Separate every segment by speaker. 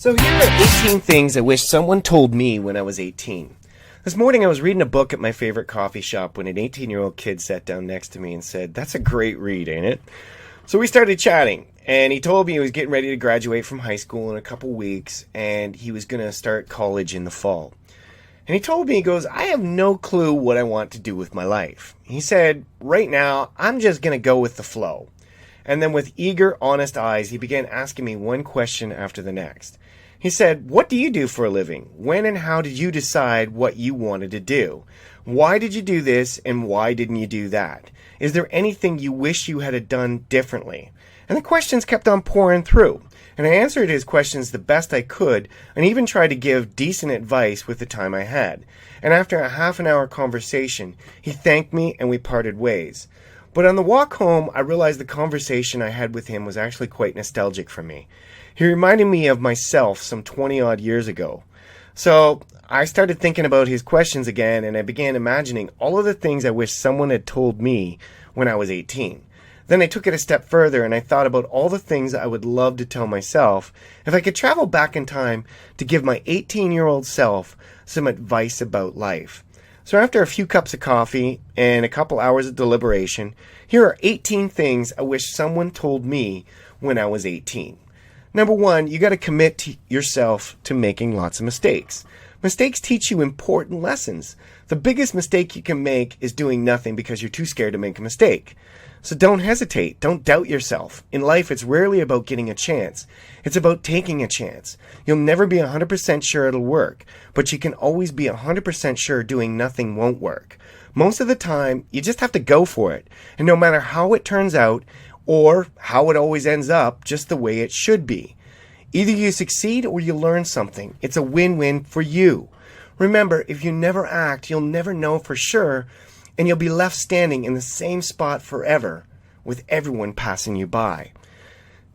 Speaker 1: So here are 18 things I wish someone told me when I was 18. This morning I was reading a book at my favorite coffee shop when an 18-year-old kid sat down next to me and said, "That's a great read, ain't it?" So we started chatting, and he told me he was getting ready to graduate from high school in a couple weeks, and he was going to start college in the fall. And he told me, he goes, "I have no clue what I want to do with my life." He said, "Right now, I'm just going to go with the flow." And then with eager, honest eyes, he began asking me one question after the next. He said, "What do you do for a living? When and how did you decide what you wanted to do? Why did you do this and why didn't you do that? Is there anything you wish you had done differently?" And the questions kept on pouring through. And I answered his questions the best I could and even tried to give decent advice with the time I had. And after a half-an-hour conversation, he thanked me and we parted ways. But on the walk home, I realized the conversation I had with him was actually quite nostalgic for me. He reminded me of myself some 20-odd years ago. So I started thinking about his questions again, and I began imagining all of the things I wish someone had told me when I was 18. Then I took it a step further, and I thought about all the things I would love to tell myself if I could travel back in time to give my 18-year-old self some advice about life. So after a few cups of coffee and a couple hours of deliberation, here are 18 things I wish someone told me when I was 18. Number 1, you got to commit yourself to making lots of mistakes. Mistakes teach you important lessons. The biggest mistake you can make is doing nothing because you're too scared to make a mistake. So don't hesitate. Don't doubt yourself. In life, it's rarely about getting a chance. It's about taking a chance. You'll never be 100% sure it'll work, but you can always be 100% sure doing nothing won't work. Most of the time, you just have to go for it. And no matter how it turns out, or how it always ends up just the way it should be. Either you succeed or you learn something. It's a win-win for you. Remember, if you never act, you'll never know for sure, and you'll be left standing in the same spot forever with everyone passing you by.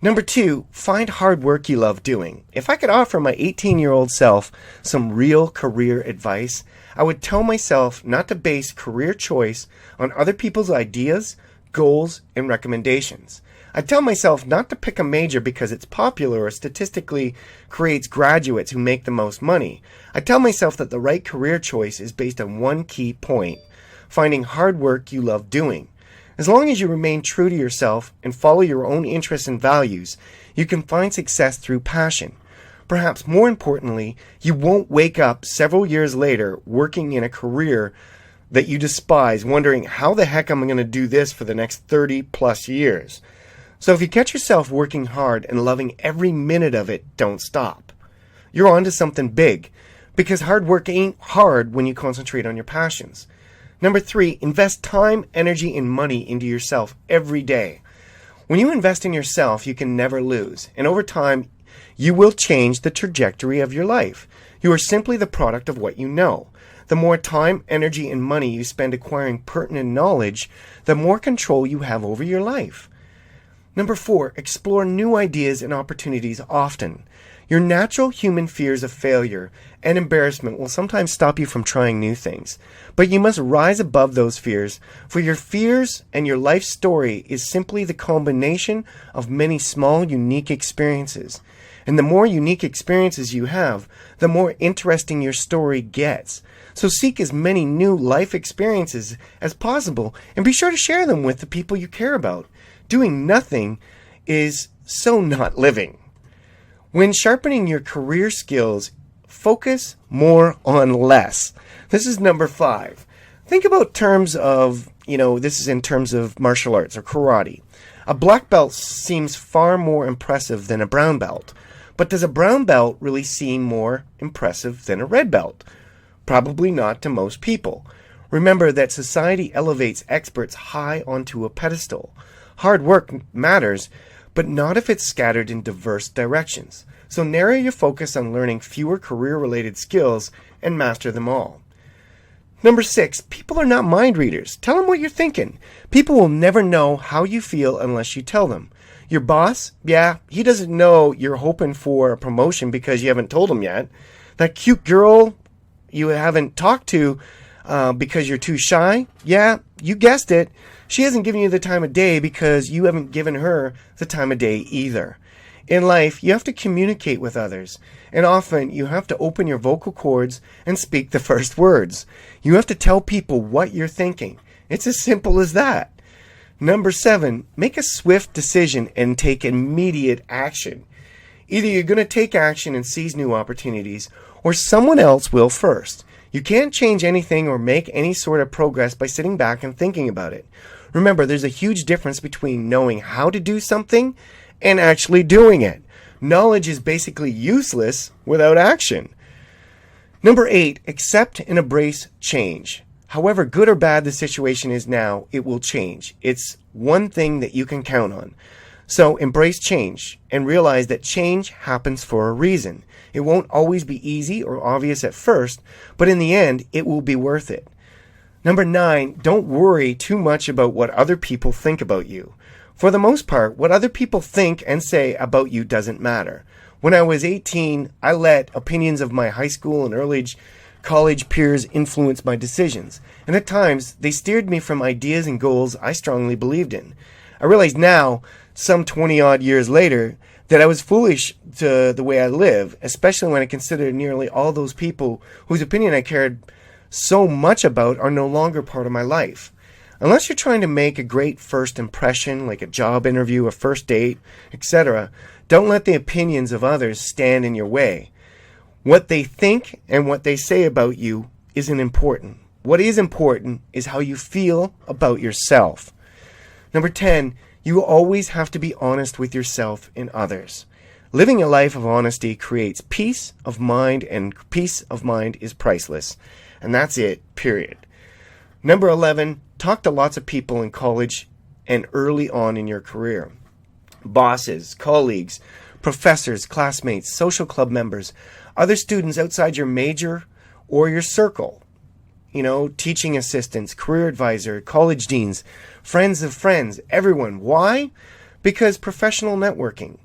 Speaker 1: Number 2, find hard work you love doing. If I could offer my 18-year-old self some real career advice, I would tell myself not to base career choice on other people's ideas, goals, and recommendations. I tell myself not to pick a major because it's popular or statistically creates graduates who make the most money. I tell myself that the right career choice is based on one key point: finding hard work you love doing. As long as you remain true to yourself and follow your own interests and values, you can find success through passion. Perhaps more importantly, you won't wake up several years later working in a career that you despise, wondering how the heck am I going to do this for the next 30 plus years. So if you catch yourself working hard and loving every minute of it, don't stop. You're on to something big, because hard work ain't hard when you concentrate on your passions. Number 3, invest time, energy, and money into yourself every day. When you invest in yourself, you can never lose, and over time, you will change the trajectory of your life. You are simply the product of what you know. The more time, energy, and money you spend acquiring pertinent knowledge, the more control you have over your life. Number 4, explore new ideas and opportunities often. Your natural human fears of failure and embarrassment will sometimes stop you from trying new things. But you must rise above those fears, for your fears and your life story is simply the combination of many small, unique experiences. And the more unique experiences you have, the more interesting your story gets. So seek as many new life experiences as possible and be sure to share them with the people you care about. Doing nothing is so not living. When sharpening your career skills, focus more on less. This is number 5. Think about terms of, this is in terms of martial arts or karate. A black belt seems far more impressive than a brown belt. But does a brown belt really seem more impressive than a red belt? Probably not to most people. Remember that society elevates experts high onto a pedestal. Hard work matters, but not if it's scattered in diverse directions. So narrow your focus on learning fewer career-related skills and master them all. Number 6, people are not mind readers. Tell them what you're thinking. People will never know how you feel unless you tell them. Your boss, he doesn't know you're hoping for a promotion because you haven't told him yet. That cute girl you haven't talked to because you're too shy, you guessed it. She hasn't given you the time of day because you haven't given her the time of day either. In life, you have to communicate with others, and often you have to open your vocal cords and speak the first words. You have to tell people what you're thinking. It's as simple as that. Number 7, make a swift decision and take immediate action. Either you're going to take action and seize new opportunities, or someone else will first. You can't change anything or make any sort of progress by sitting back and thinking about it. Remember, there's a huge difference between knowing how to do something and actually doing it. Knowledge is basically useless without action. Number 8, accept and embrace change. However good or bad the situation is now, it will change. It's one thing that you can count on. So embrace change and realize that change happens for a reason. It won't always be easy or obvious at first, but in the end, it will be worth it. Number 9, don't worry too much about what other people think about you. For the most part, what other people think and say about you doesn't matter. When I was 18, I let opinions of my high school and early college peers influence my decisions, and at times they steered me from ideas and goals I strongly believed in. I realize now, some 20-odd years later, that I was foolish to the way I live, especially when I consider nearly all those people whose opinion I cared so much about are no longer part of my life. Unless you're trying to make a great first impression, like a job interview, a first date, etc., don't let the opinions of others stand in your way. What they think and what they say about you isn't important. What is important is how you feel about yourself. Number 10, you always have to be honest with yourself and others. Living a life of honesty creates peace of mind, and peace of mind is priceless. And that's it, period. Number 11, talk to lots of people in college and early on in your career. Bosses, colleagues, professors, classmates, social club members, other students outside your major or your circle. Teaching assistants, career advisor, college deans, friends of friends, everyone. Why? Because professional networking.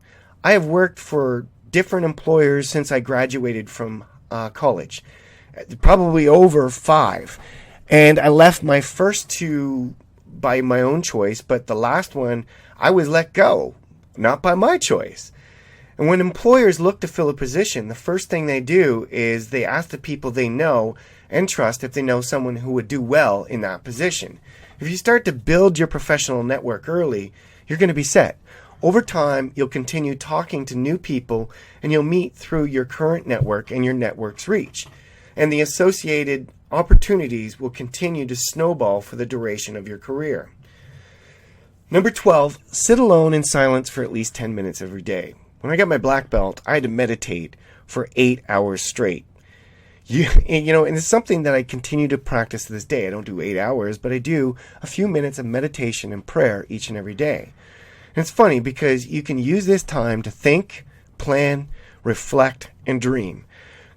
Speaker 1: I have worked for different employers since I graduated from college, probably over 5. And I left my first 2 by my own choice, but the last one, I was let go, not by my choice. And when employers look to fill a position, the first thing they do is they ask the people they know and trust if they know someone who would do well in that position. If you start to build your professional network early, you're going to be set. Over time, you'll continue talking to new people, and you'll meet through your current network and your network's reach. And the associated opportunities will continue to snowball for the duration of your career. Number 12, sit alone in silence for at least 10 minutes every day. When I got my black belt, I had to meditate for 8 hours straight. And it's something that I continue to practice to this day. I don't do 8 hours, but I do a few minutes of meditation and prayer each and every day. And it's funny because you can use this time to think, plan, reflect, and dream.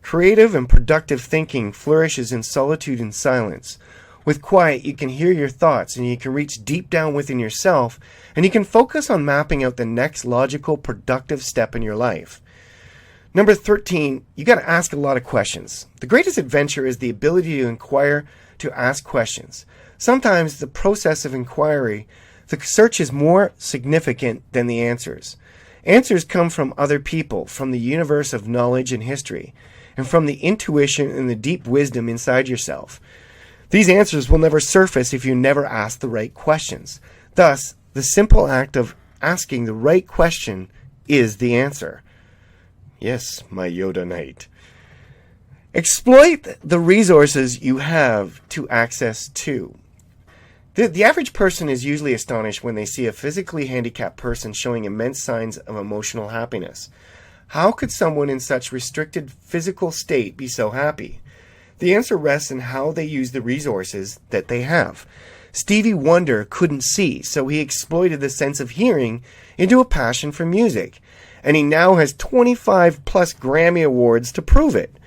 Speaker 1: Creative and productive thinking flourishes in solitude and silence. With quiet, you can hear your thoughts, and you can reach deep down within yourself, and you can focus on mapping out the next logical, productive step in your life. Number 13, you got to ask a lot of questions. The greatest adventure is the ability to inquire, to ask questions. Sometimes the process of inquiry, the search is more significant than the answers. Answers come from other people, from the universe of knowledge and history, and from the intuition and the deep wisdom inside yourself. These answers will never surface if you never ask the right questions. Thus, the simple act of asking the right question is the answer. Yes, my Yoda Knight. Exploit the resources you have to access to. The average person is usually astonished when they see a physically handicapped person showing immense signs of emotional happiness. How could someone in such restricted physical state be so happy? The answer rests in how they use the resources that they have. Stevie Wonder couldn't see, so he exploited the sense of hearing into a passion for music. And he now has 25 plus Grammy Awards to prove it.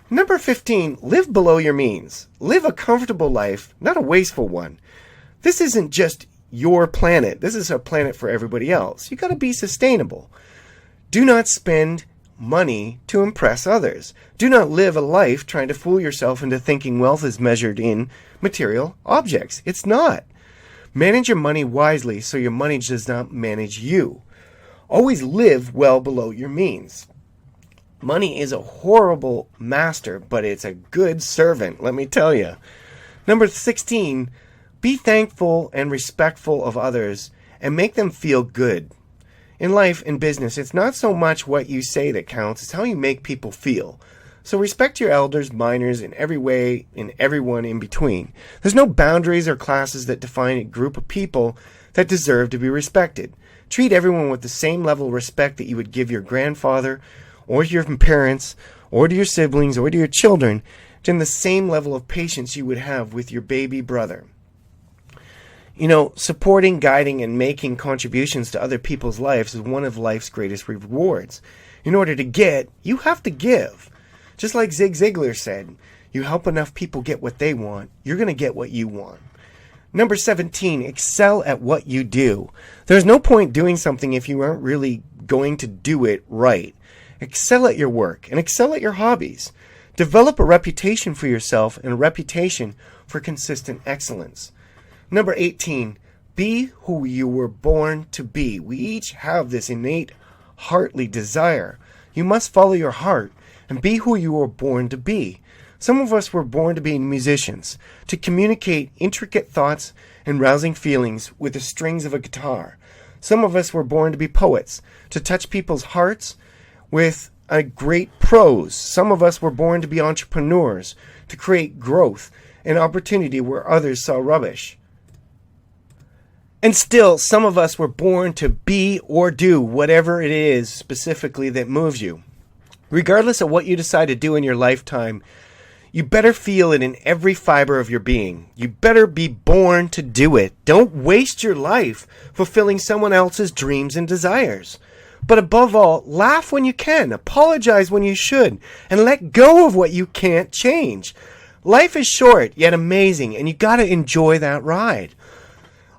Speaker 1: Number 15, live below your means. Live a comfortable life, not a wasteful one. This isn't just your planet. This is a planet for everybody else. You got to be sustainable. Do not spend money to impress others. Do not live a life trying to fool yourself into thinking wealth is measured in material objects. It's not. Manage your money wisely so your money does not manage you. Always live well below your means. Money is a horrible master, but it's a good servant, let me tell you. Number 16, be thankful and respectful of others and make them feel good. In life and business, it's not so much what you say that counts, it's how you make people feel. So respect your elders, minors, in every way, and everyone in between. There's no boundaries or classes that define a group of people that deserve to be respected. Treat everyone with the same level of respect that you would give your grandfather, or to your parents, or to your siblings, or to your children, and the same level of patience you would have with your baby brother. You know, supporting, guiding, and making contributions to other people's lives is one of life's greatest rewards. In order to get, you have to give. Just like Zig Ziglar said, you help enough people get what they want, you're going to get what you want. Number 17, excel at what you do. There's no point doing something if you aren't really going to do it right. Excel at your work and excel at your hobbies. Develop a reputation for yourself and a reputation for consistent excellence. Number 18, be who you were born to be. We each have this innate heartly desire. You must follow your heart and be who you were born to be. Some of us were born to be musicians, to communicate intricate thoughts and rousing feelings with the strings of a guitar. Some of us were born to be poets, to touch people's hearts with a great prose. Some of us were born to be entrepreneurs, to create growth and opportunity where others saw rubbish. And still, some of us were born to be or do whatever it is specifically that moves you. Regardless of what you decide to do in your lifetime, you better feel it in every fiber of your being. You better be born to do it. Don't waste your life fulfilling someone else's dreams and desires. But above all, laugh when you can, apologize when you should, and let go of what you can't change. Life is short, yet amazing, and you gotta enjoy that ride.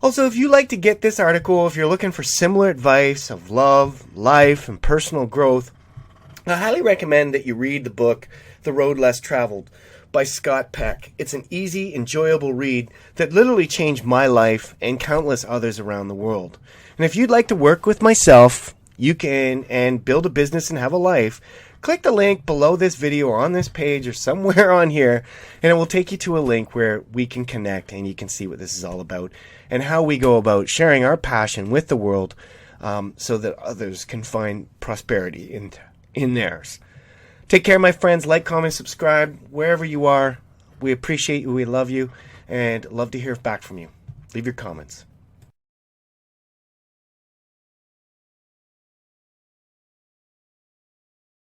Speaker 1: Also, if you like to get this article, if you're looking for similar advice of love, life, and personal growth, I highly recommend that you read the book, The Road Less Traveled, by Scott Peck. It's an easy, enjoyable read that literally changed my life and countless others around the world. And if you'd like to work with myself, you can, and build a business and have a life, click the link below this video or on this page or somewhere on here, and it will take you to a link where we can connect and you can see what this is all about and how we go about sharing our passion with the world so that others can find prosperity in theirs. Take care, my friends. Like, comment, subscribe wherever you are. We appreciate you. We love you and love to hear back from you. Leave your comments.